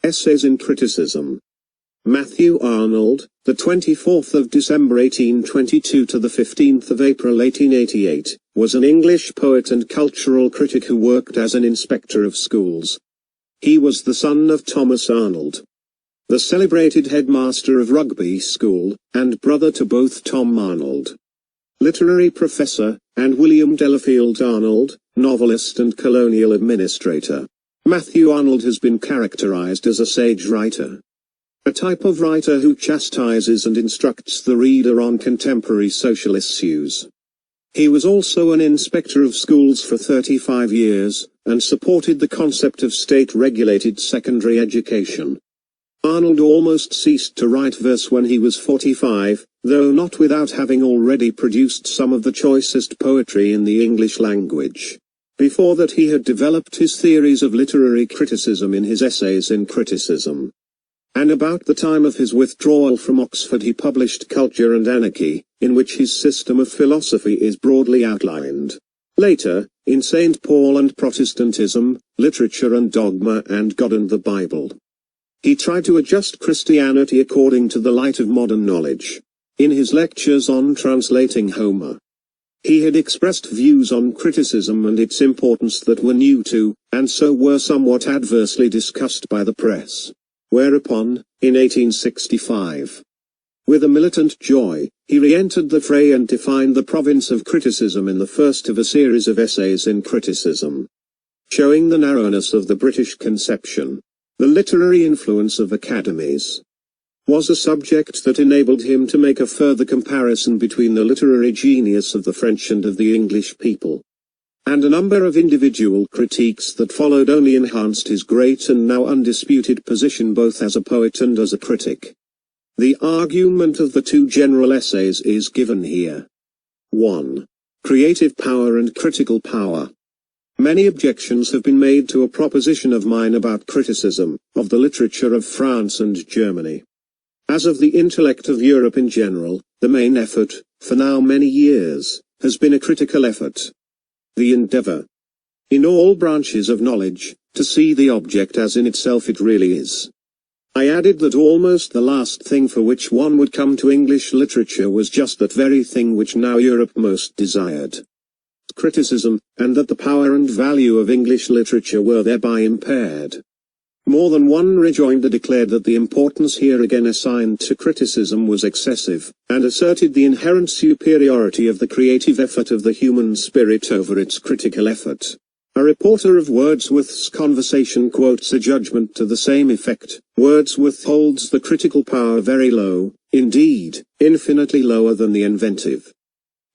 Essays in Criticism. Matthew Arnold, the 24th of December 1822 to the 15th of April 1888, was an English poet and cultural critic who worked as an inspector of schools. He was the son of Thomas Arnold, the celebrated headmaster of Rugby School, and brother to both Tom Arnold, literary professor, and William Delafield Arnold, novelist and colonial administrator. Matthew Arnold has been characterized as a sage writer, a type of writer who chastises and instructs the reader on contemporary social issues. He was also an inspector of schools for 35 years, and supported the concept of state-regulated secondary education. Arnold almost ceased to write verse when he was 45, though not without having already produced some of the choicest poetry in the English language. Before that he had developed his theories of literary criticism in his Essays in Criticism. And about the time of his withdrawal from Oxford he published Culture and Anarchy, in which his system of philosophy is broadly outlined. Later, in St. Paul and Protestantism, Literature and Dogma and God and the Bible, he tried to adjust Christianity according to the light of modern knowledge. In his lectures on translating Homer, he had expressed views on criticism and its importance that were new to, and so were somewhat adversely discussed by the press. Whereupon, in 1865, with a militant joy, he re-entered the fray and defined the province of criticism in the first of a series of Essays in Criticism, showing the narrowness of the British conception. The literary influence of academies was a subject that enabled him to make a further comparison between the literary genius of the French and of the English people. And a number of individual critiques that followed only enhanced his great and now undisputed position both as a poet and as a critic. The argument of the two general essays is given here. 1. Creative power and critical power. Many objections have been made to a proposition of mine about criticism, of the literature of France and Germany. As of the intellect of Europe in general, the main effort, for now many years, has been a critical effort. The endeavor, in all branches of knowledge, to see the object as in itself it really is. I added that almost the last thing for which one would come to English literature was just that very thing which now Europe most desired, criticism, and that the power and value of English literature were thereby impaired. More than one rejoinder declared that the importance here again assigned to criticism was excessive, and asserted the inherent superiority of the creative effort of the human spirit over its critical effort. A reporter of Wordsworth's Conversation quotes a judgment to the same effect. Wordsworth holds the critical power very low, indeed, infinitely lower than the inventive.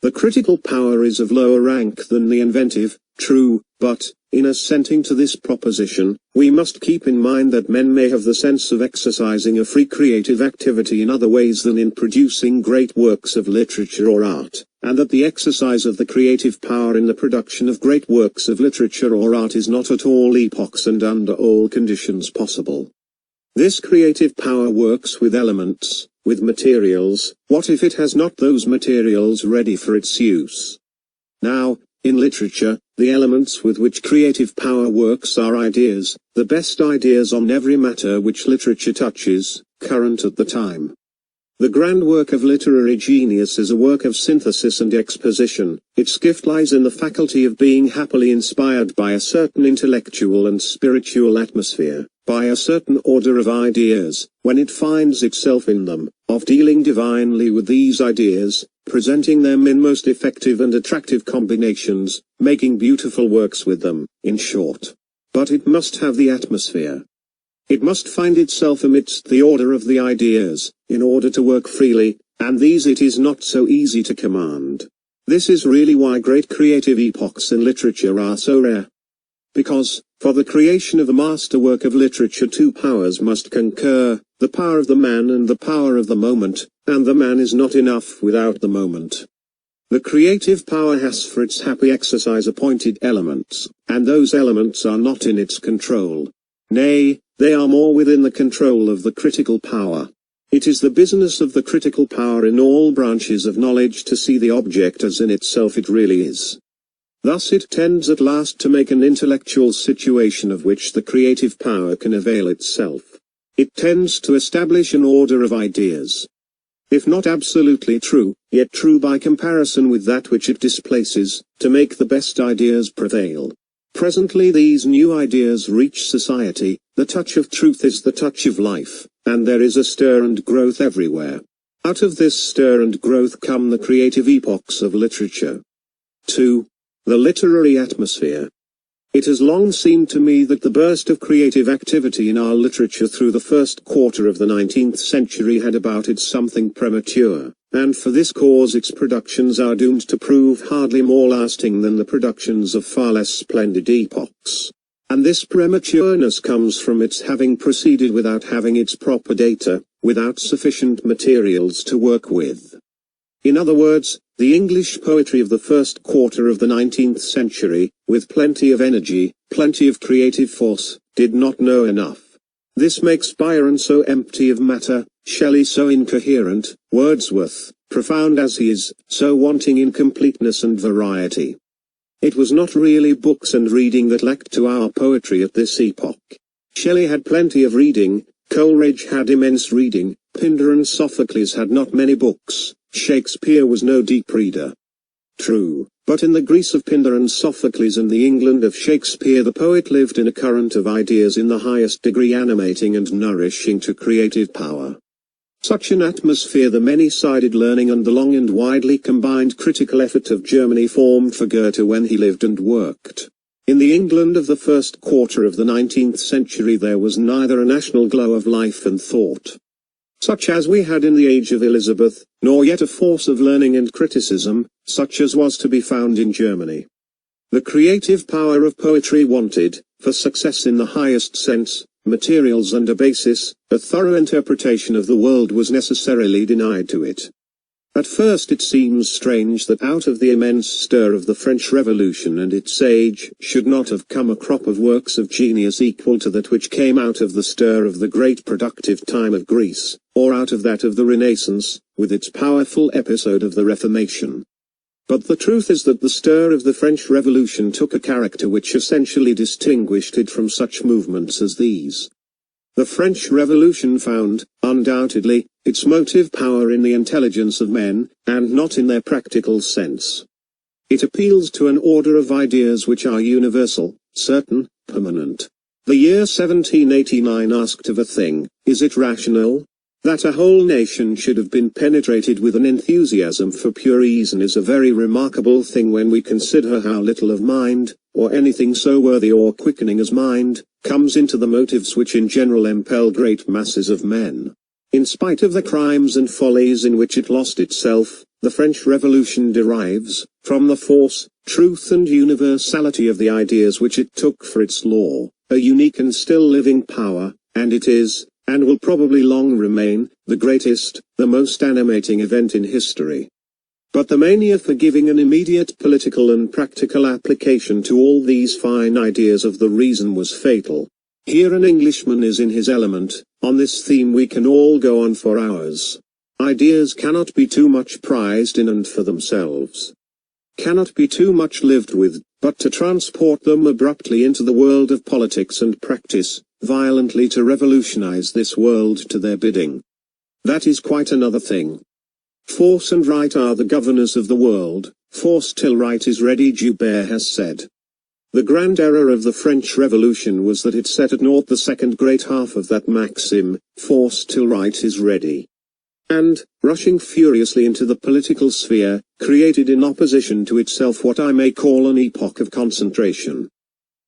The critical power is of lower rank than the inventive, true, but, in assenting to this proposition, we must keep in mind that men may have the sense of exercising a free creative activity in other ways than in producing great works of literature or art, and that the exercise of the creative power in the production of great works of literature or art is not at all epochs and under all conditions possible. This creative power works with elements, with materials. What if it has not those materials ready for its use? Now, in literature, the elements with which creative power works are ideas, the best ideas on every matter which literature touches, current at the time. The grand work of literary genius is a work of synthesis and exposition. Its gift lies in the faculty of being happily inspired by a certain intellectual and spiritual atmosphere, by a certain order of ideas, when it finds itself in them, of dealing divinely with these ideas, presenting them in most effective and attractive combinations, making beautiful works with them, in short. But it must have the atmosphere. It must find itself amidst the order of the ideas, in order to work freely, and these it is not so easy to command. This is really why great creative epochs in literature are so rare. Because, for the creation of a masterwork of literature two powers must concur, the power of the man and the power of the moment, and the man is not enough without the moment. The creative power has for its happy exercise appointed elements, and those elements are not in its control. Nay, they are more within the control of the critical power. It is the business of the critical power in all branches of knowledge to see the object as in itself it really is. Thus it tends at last to make an intellectual situation of which the creative power can avail itself. It tends to establish an order of ideas. If not absolutely true, yet true by comparison with that which it displaces, to make the best ideas prevail. Presently these new ideas reach society, the touch of truth is the touch of life, and there is a stir and growth everywhere. Out of this stir and growth come the creative epochs of literature. 2. The literary atmosphere. It has long seemed to me that the burst of creative activity in our literature through the first quarter of the 19th century had about it something premature, and for this cause its productions are doomed to prove hardly more lasting than the productions of far less splendid epochs. And this prematureness comes from its having proceeded without having its proper data, without sufficient materials to work with. In other words, the English poetry of the first quarter of the 19th century, with plenty of energy, plenty of creative force, did not know enough. This makes Byron so empty of matter, Shelley so incoherent, Wordsworth, profound as he is, so wanting in completeness and variety. It was not really books and reading that lacked to our poetry at this epoch. Shelley had plenty of reading, Coleridge had immense reading, Pindar and Sophocles had not many books, Shakespeare was no deep reader. True, but in the Greece of Pindar and Sophocles and the England of Shakespeare the poet lived in a current of ideas in the highest degree animating and nourishing to creative power. Such an atmosphere the many-sided learning and the long and widely combined critical effort of Germany formed for Goethe when he lived and worked. In the England of the first quarter of the 19th century there was neither a national glow of life and thought, such as we had in the age of Elizabeth, nor yet a force of learning and criticism, such as was to be found in Germany. The creative power of poetry wanted, for success in the highest sense, materials and a basis, a thorough interpretation of the world was necessarily denied to it. At first it seems strange that out of the immense stir of the French Revolution and its age should not have come a crop of works of genius equal to that which came out of the stir of the great productive time of Greece, or out of that of the Renaissance, with its powerful episode of the Reformation. But the truth is that the stir of the French Revolution took a character which essentially distinguished it from such movements as these. The French Revolution found, undoubtedly, its motive power in the intelligence of men, and not in their practical sense. It appeals to an order of ideas which are universal, certain, permanent. The year 1789 asked of a thing, is it rational? That a whole nation should have been penetrated with an enthusiasm for pure reason is a very remarkable thing when we consider how little of mind, or anything so worthy or quickening as mind, comes into the motives which in general impel great masses of men. In spite of the crimes and follies in which it lost itself, the French Revolution derives, from the force, truth and universality of the ideas which it took for its law, a unique and still living power, and it is, and will probably long remain, the greatest, the most animating event in history. But the mania for giving an immediate political and practical application to all these fine ideas of the reason was fatal. Here an Englishman is in his element. On this theme we can all go on for hours. Ideas cannot be too much prized in and for themselves, cannot be too much lived with, but to transport them abruptly into the world of politics and practice, violently to revolutionize this world to their bidding. That is quite another thing. Force and right are the governors of the world, force till right is ready, Joubert has said. The grand error of the French Revolution was that it set at naught the second great half of that maxim, force till right is ready. And, rushing furiously into the political sphere, created in opposition to itself what I may call an epoch of concentration.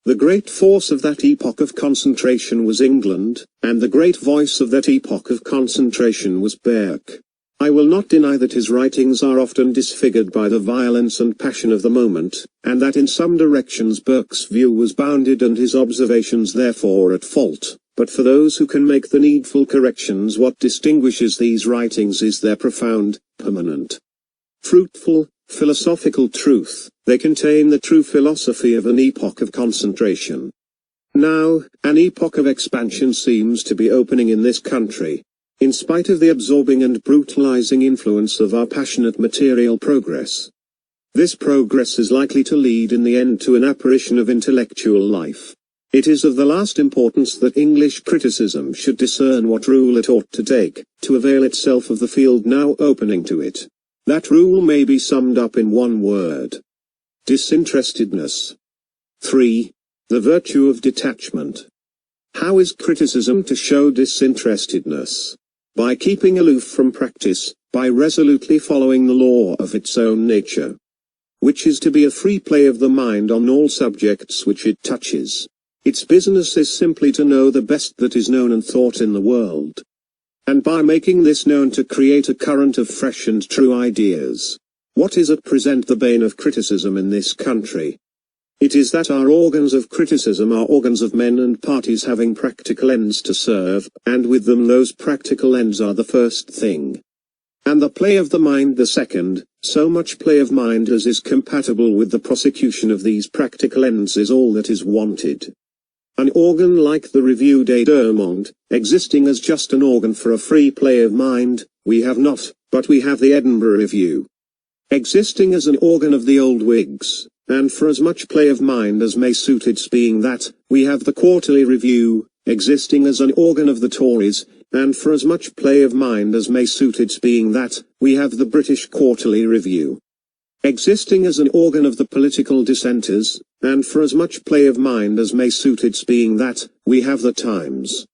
The great force of that epoch of concentration was England, and the great voice of that epoch of concentration was Burke. I will not deny that his writings are often disfigured by the violence and passion of the moment, and that in some directions Burke's view was bounded and his observations therefore at fault, but for those who can make the needful corrections what distinguishes these writings is their profound, permanent, fruitful, philosophical truth. They contain the true philosophy of an epoch of concentration. Now, an epoch of expansion seems to be opening in this country. In spite of the absorbing and brutalizing influence of our passionate material progress. This progress is likely to lead in the end to an apparition of intellectual life. It is of the last importance that English criticism should discern what rule it ought to take, to avail itself of the field now opening to it. That rule may be summed up in one word: disinterestedness. 3. The virtue of detachment. How is criticism to show disinterestedness? By keeping aloof from practice, by resolutely following the law of its own nature, which is to be a free play of the mind on all subjects which it touches. Its business is simply to know the best that is known and thought in the world, and by making this known to create a current of fresh and true ideas. What is at present the bane of criticism in this country? It is that our organs of criticism are organs of men and parties having practical ends to serve, and with them those practical ends are the first thing, and the play of the mind the second. So much play of mind as is compatible with the prosecution of these practical ends is all that is wanted. An organ like the Revue des Deux Mondes, existing as just an organ for a free play of mind, we have not, but we have the Edinburgh Review, existing as an organ of the old Whigs, and for as much play of mind as may suit its being that, we have the Quarterly Review, existing as an organ of the Tories, and for as much play of mind as may suit its being that, we have the British Quarterly Review, existing as an organ of the political dissenters, and for as much play of mind as may suit its being that, we have the Times,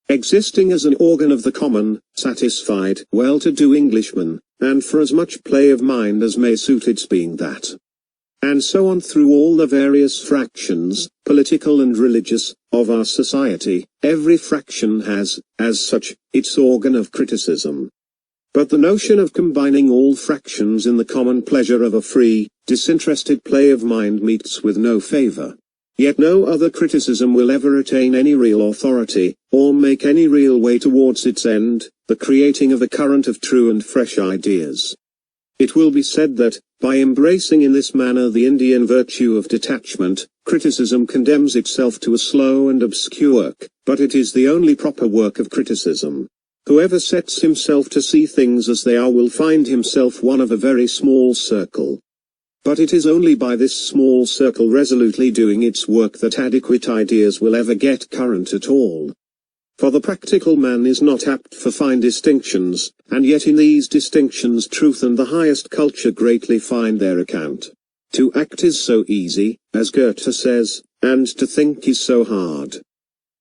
existing as an organ of the common, satisfied, well-to-do Englishmen, and for as much play of mind as may suit its being that, and so on through all the various fractions, political and religious, of our society. Every fraction has, as such, its organ of criticism. But the notion of combining all fractions in the common pleasure of a free, disinterested play of mind meets with no favor. Yet no other criticism will ever attain any real authority, or make any real way towards its end, the creating of a current of true and fresh ideas. It will be said that, by embracing in this manner the Indian virtue of detachment, criticism condemns itself to a slow and obscure work, but it is the only proper work of criticism. Whoever sets himself to see things as they are will find himself one of a very small circle. But it is only by this small circle resolutely doing its work that adequate ideas will ever get current at all. For the practical man is not apt for fine distinctions, and yet in these distinctions truth and the highest culture greatly find their account. To act is so easy, as Goethe says, and to think is so hard.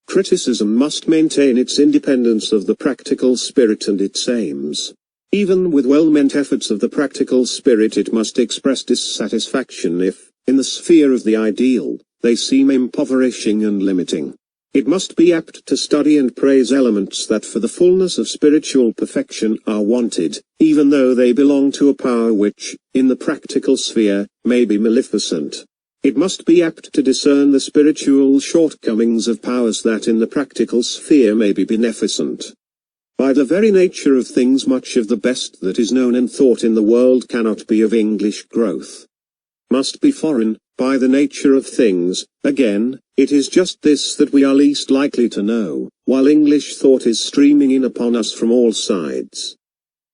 Criticism must maintain its independence of the practical spirit and its aims. Even with well-meant efforts of the practical spirit it must express dissatisfaction if, in the sphere of the ideal, they seem impoverishing and limiting. It must be apt to study and praise elements that for the fullness of spiritual perfection are wanted, even though they belong to a power which, in the practical sphere, may be maleficent. It must be apt to discern the spiritual shortcomings of powers that in the practical sphere may be beneficent. By the very nature of things much of the best that is known and thought in the world cannot be of English growth, must be foreign. By the nature of things, again, it is just this that we are least likely to know, while English thought is streaming in upon us from all sides,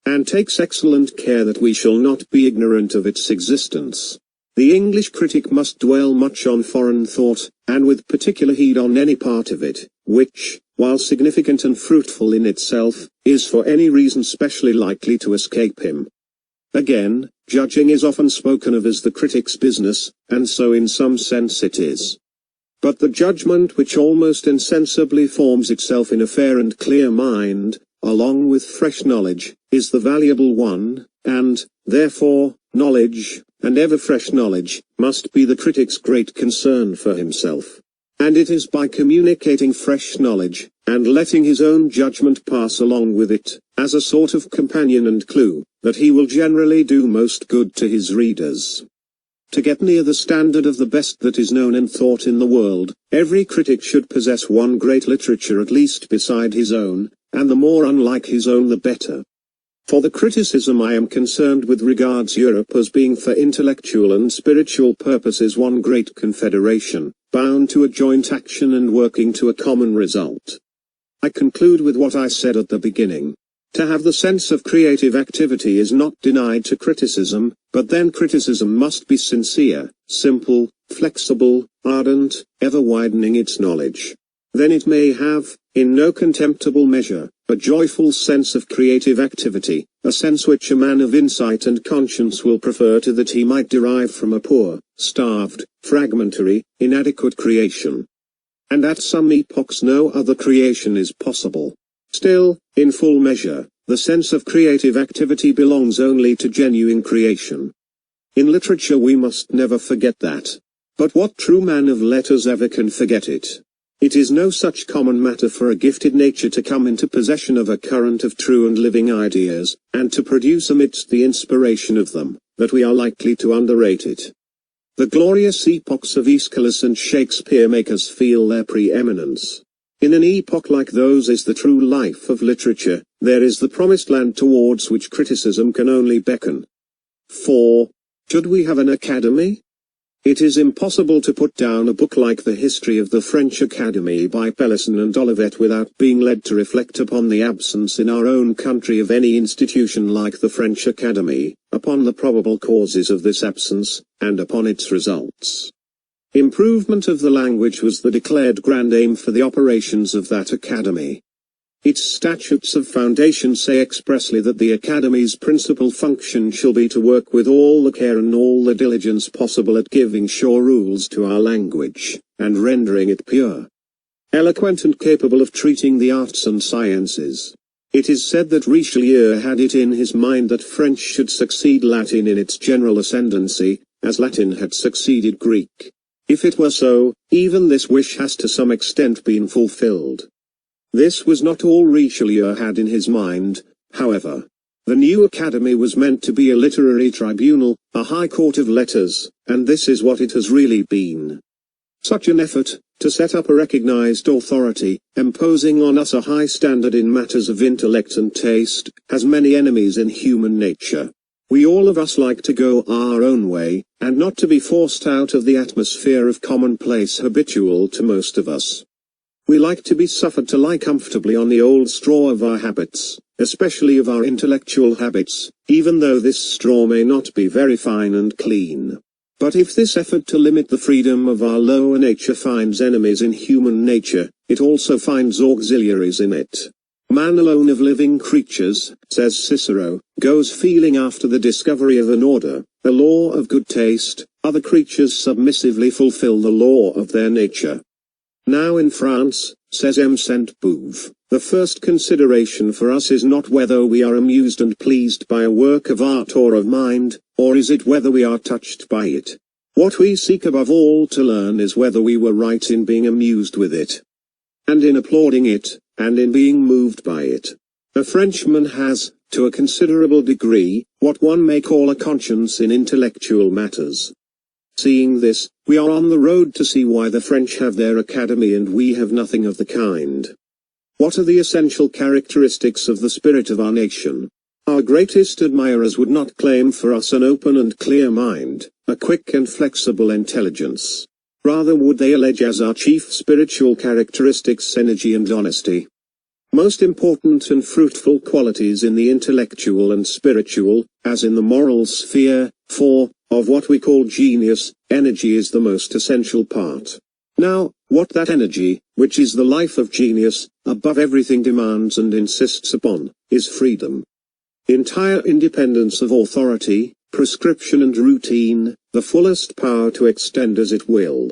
and takes excellent care that we shall not be ignorant of its existence. The English critic must dwell much on foreign thought, and with particular heed on any part of it, which, while significant and fruitful in itself, is for any reason specially likely to escape him. Again, judging is often spoken of as the critic's business, and so in some sense it is. But the judgment which almost insensibly forms itself in a fair and clear mind, along with fresh knowledge, is the valuable one, and, therefore, knowledge, and ever fresh knowledge, must be the critic's great concern for himself. And it is by communicating fresh knowledge, and letting his own judgment pass along with it, as a sort of companion and clue, that he will generally do most good to his readers. To get near the standard of the best that is known and thought in the world, every critic should possess one great literature at least beside his own, and the more unlike his own the better. For the criticism I am concerned with regards Europe as being for intellectual and spiritual purposes one great confederation, bound to a joint action and working to a common result. I conclude with what I said at the beginning. To have the sense of creative activity is not denied to criticism, but then criticism must be sincere, simple, flexible, ardent, ever widening its knowledge. Then it may have, in no contemptible measure, a joyful sense of creative activity, a sense which a man of insight and conscience will prefer to that he might derive from a poor, starved, fragmentary, inadequate creation. And at some epochs no other creation is possible. Still, in full measure, the sense of creative activity belongs only to genuine creation. In literature we must never forget that. But what true man of letters ever can forget it? It is no such common matter for a gifted nature to come into possession of a current of true and living ideas, and to produce amidst the inspiration of them, that we are likely to underrate it. The glorious epochs of Aeschylus and Shakespeare make us feel their preeminence. In an epoch like those is the true life of literature, there is the promised land towards which criticism can only beckon. 4. Should we have an academy? It is impossible to put down a book like The History of the French Academy by Pelisson and Olivet without being led to reflect upon the absence in our own country of any institution like the French Academy, upon the probable causes of this absence, and upon its results. Improvement of the language was the declared grand aim for the operations of that academy. Its statutes of foundation say expressly that the Academy's principal function shall be to work with all the care and all the diligence possible at giving sure rules to our language, and rendering it pure, eloquent and capable of treating the arts and sciences. It is said that Richelieu had it in his mind that French should succeed Latin in its general ascendancy, as Latin had succeeded Greek. If it were so, even this wish has to some extent been fulfilled. This was not all Richelieu had in his mind, however. The new academy was meant to be a literary tribunal, a high court of letters, and this is what it has really been. Such an effort, to set up a recognized authority, imposing on us a high standard in matters of intellect and taste, has many enemies in human nature. We all of us like to go our own way, and not to be forced out of the atmosphere of commonplace habitual to most of us. We like to be suffered to lie comfortably on the old straw of our habits, especially of our intellectual habits, even though this straw may not be very fine and clean. But if this effort to limit the freedom of our lower nature finds enemies in human nature, it also finds auxiliaries in it. Man alone of living creatures, says Cicero, goes feeling after the discovery of an order, a law of good taste. Other creatures submissively fulfill the law of their nature. Now in France, says M. Sainte-Beuve, the first consideration for us is not whether we are amused and pleased by a work of art or of mind, or is it whether we are touched by it. What we seek above all to learn is whether we were right in being amused with it, and in applauding it, and in being moved by it. A Frenchman has, to a considerable degree, what one may call a conscience in intellectual matters. Seeing this, we are on the road to see why the French have their academy and we have nothing of the kind. What are the essential characteristics of the spirit of our nation? Our greatest admirers would not claim for us an open and clear mind, a quick and flexible intelligence. Rather would they allege as our chief spiritual characteristics energy and honesty. Most important and fruitful qualities in the intellectual and spiritual, as in the moral sphere, for, of what we call genius, energy is the most essential part. Now, what that energy, which is the life of genius, above everything demands and insists upon, is freedom. Entire independence of authority, prescription and routine, the fullest power to extend as it will.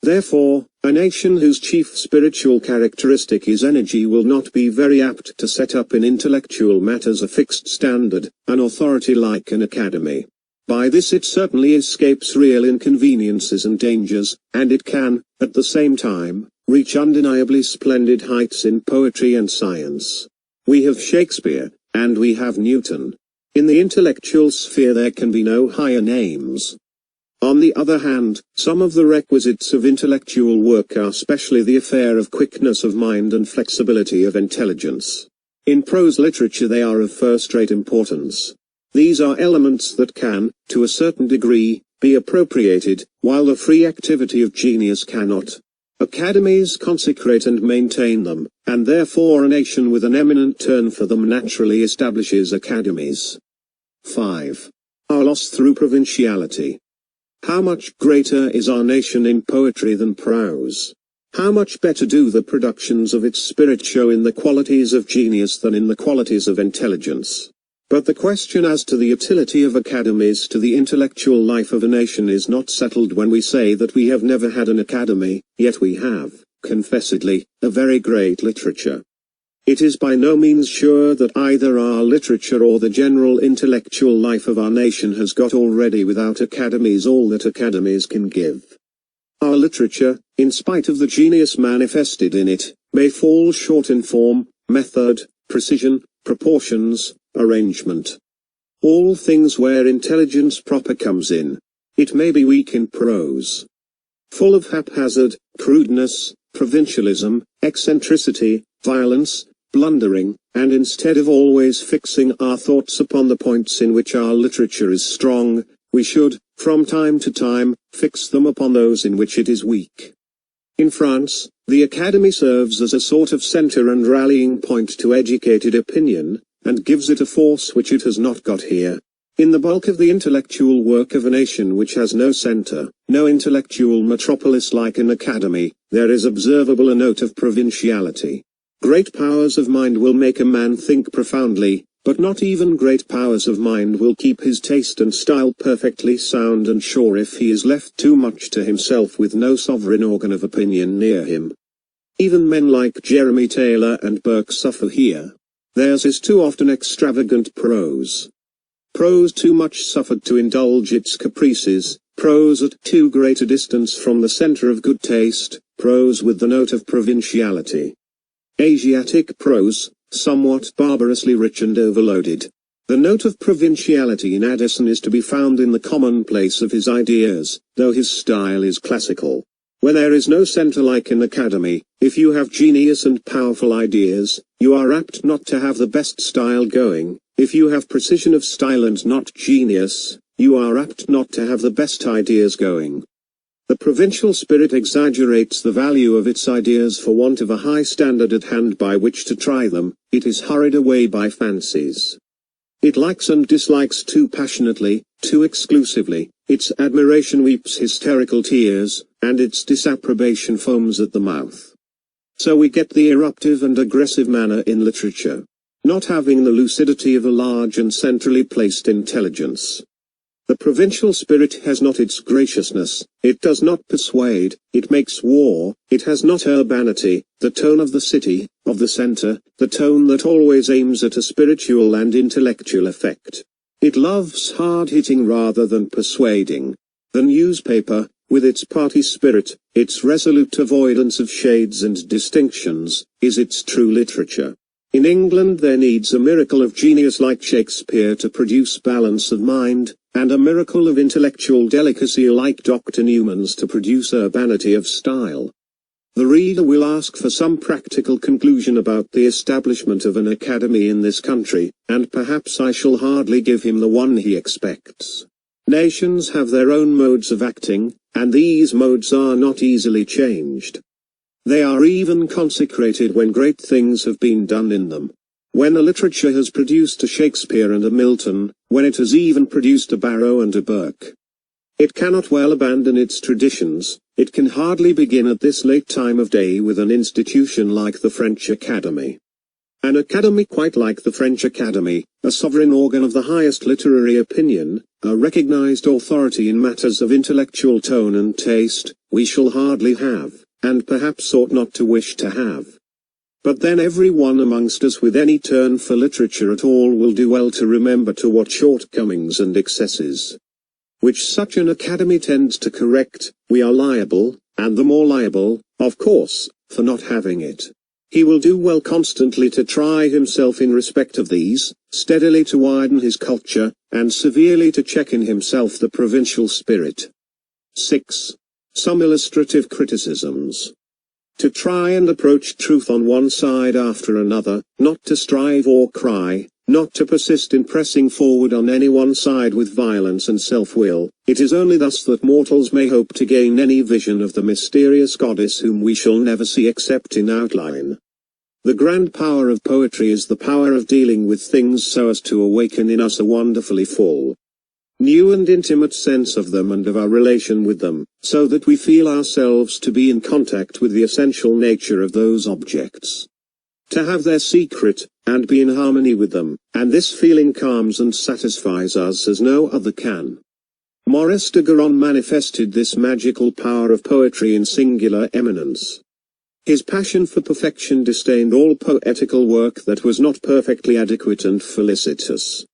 Therefore, a nation whose chief spiritual characteristic is energy will not be very apt to set up in intellectual matters a fixed standard, an authority like an academy. By this it certainly escapes real inconveniences and dangers, and it can, at the same time, reach undeniably splendid heights in poetry and science. We have Shakespeare, and we have Newton. In the intellectual sphere there can be no higher names. On the other hand, some of the requisites of intellectual work are specially the affair of quickness of mind and flexibility of intelligence. In prose literature they are of first-rate importance. These are elements that can, to a certain degree, be appropriated, while the free activity of genius cannot. Academies consecrate and maintain them, and therefore a nation with an eminent turn for them naturally establishes academies. 5. Our loss through provinciality. How much greater is our nation in poetry than prose? How much better do the productions of its spirit show in the qualities of genius than in the qualities of intelligence? But the question as to the utility of academies to the intellectual life of a nation is not settled when we say that we have never had an academy, yet we have, confessedly, a very great literature. It is by no means sure that either our literature or the general intellectual life of our nation has got already without academies all that academies can give. Our literature, in spite of the genius manifested in it, may fall short in form, method, precision, proportions, arrangement. All things where intelligence proper comes in. It may be weak in prose. Full of haphazard, crudeness, provincialism, eccentricity, violence, blundering, and instead of always fixing our thoughts upon the points in which our literature is strong, we should, from time to time, fix them upon those in which it is weak. In France, the Academy serves as a sort of centre and rallying point to educated opinion, and gives it a force which it has not got here. In the bulk of the intellectual work of a nation which has no centre, no intellectual metropolis like an academy, there is observable a note of provinciality. Great powers of mind will make a man think profoundly, but not even great powers of mind will keep his taste and style perfectly sound and sure if he is left too much to himself with no sovereign organ of opinion near him. Even men like Jeremy Taylor and Burke suffer here. Theirs is too often extravagant prose. Prose too much suffered to indulge its caprices, prose at too great a distance from the centre of good taste, prose with the note of provinciality. Asiatic prose, somewhat barbarously rich and overloaded. The note of provinciality in Addison is to be found in the commonplace of his ideas, though his style is classical. Where there is no centre like an academy, if you have genius and powerful ideas, you are apt not to have the best style going. If you have precision of style and not genius, you are apt not to have the best ideas going. The provincial spirit exaggerates the value of its ideas for want of a high standard at hand by which to try them. It is hurried away by fancies. It likes and dislikes too passionately, too exclusively, its admiration weeps hysterical tears, and its disapprobation foams at the mouth. So we get the eruptive and aggressive manner in literature, not having the lucidity of a large and centrally placed intelligence. The provincial spirit has not its graciousness, it does not persuade, it makes war, it has not urbanity, the tone of the city, of the centre, the tone that always aims at a spiritual and intellectual effect. It loves hard-hitting rather than persuading. The newspaper, with its party spirit, its resolute avoidance of shades and distinctions, is its true literature. In England there needs a miracle of genius like Shakespeare to produce balance of mind, and a miracle of intellectual delicacy like Dr. Newman's to produce urbanity of style. The reader will ask for some practical conclusion about the establishment of an academy in this country, and perhaps I shall hardly give him the one he expects. Nations have their own modes of acting, and these modes are not easily changed. They are even consecrated when great things have been done in them. When a literature has produced a Shakespeare and a Milton, when it has even produced a Barrow and a Burke, it cannot well abandon its traditions. It can hardly begin at this late time of day with an institution like the French Academy. An academy quite like the French Academy, a sovereign organ of the highest literary opinion, a recognized authority in matters of intellectual tone and taste, we shall hardly have, and perhaps ought not to wish to have. But then every one amongst us with any turn for literature at all will do well to remember to what shortcomings and excesses, which such an academy tends to correct, we are liable, and the more liable, of course, for not having it. He will do well constantly to try himself in respect of these, steadily to widen his culture, and severely to check in himself the provincial spirit. 6. Some illustrative criticisms. To try and approach truth on one side after another, not to strive or cry, not to persist in pressing forward on any one side with violence and self-will. It is only thus that mortals may hope to gain any vision of the mysterious goddess whom we shall never see except in outline. The grand power of poetry is the power of dealing with things so as to awaken in us a wonderfully full, new and intimate sense of them and of our relation with them, so that we feel ourselves to be in contact with the essential nature of those objects, to have their secret, and be in harmony with them, and this feeling calms and satisfies us as no other can. Maurice de Guérin manifested this magical power of poetry in singular eminence. His passion for perfection disdained all poetical work that was not perfectly adequate and felicitous.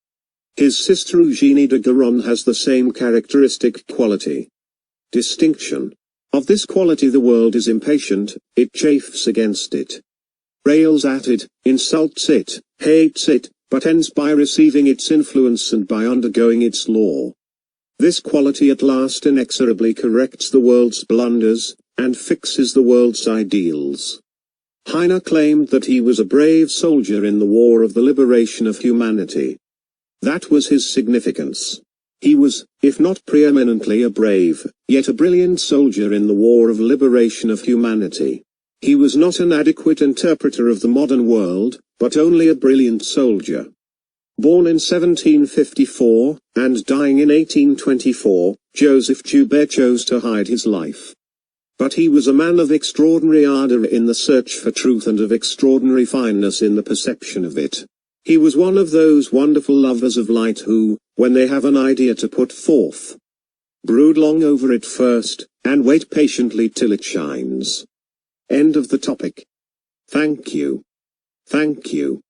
His sister Eugénie de Guérin has the same characteristic quality. Distinction. Of this quality the world is impatient, it chafes against it, rails at it, insults it, hates it, but ends by receiving its influence and by undergoing its law. This quality at last inexorably corrects the world's blunders, and fixes the world's ideals. Heine claimed that he was a brave soldier in the war of the liberation of humanity. That was his significance. He was, if not preeminently a brave, yet a brilliant soldier in the war of liberation of humanity. He was not an adequate interpreter of the modern world, but only a brilliant soldier. Born in 1754, and dying in 1824, Joseph Joubert chose to hide his life. But he was a man of extraordinary ardor in the search for truth and of extraordinary fineness in the perception of it. He was one of those wonderful lovers of light who, when they have an idea to put forth, brood long over it first, and wait patiently till it shines. End of the topic. Thank you. Thank you.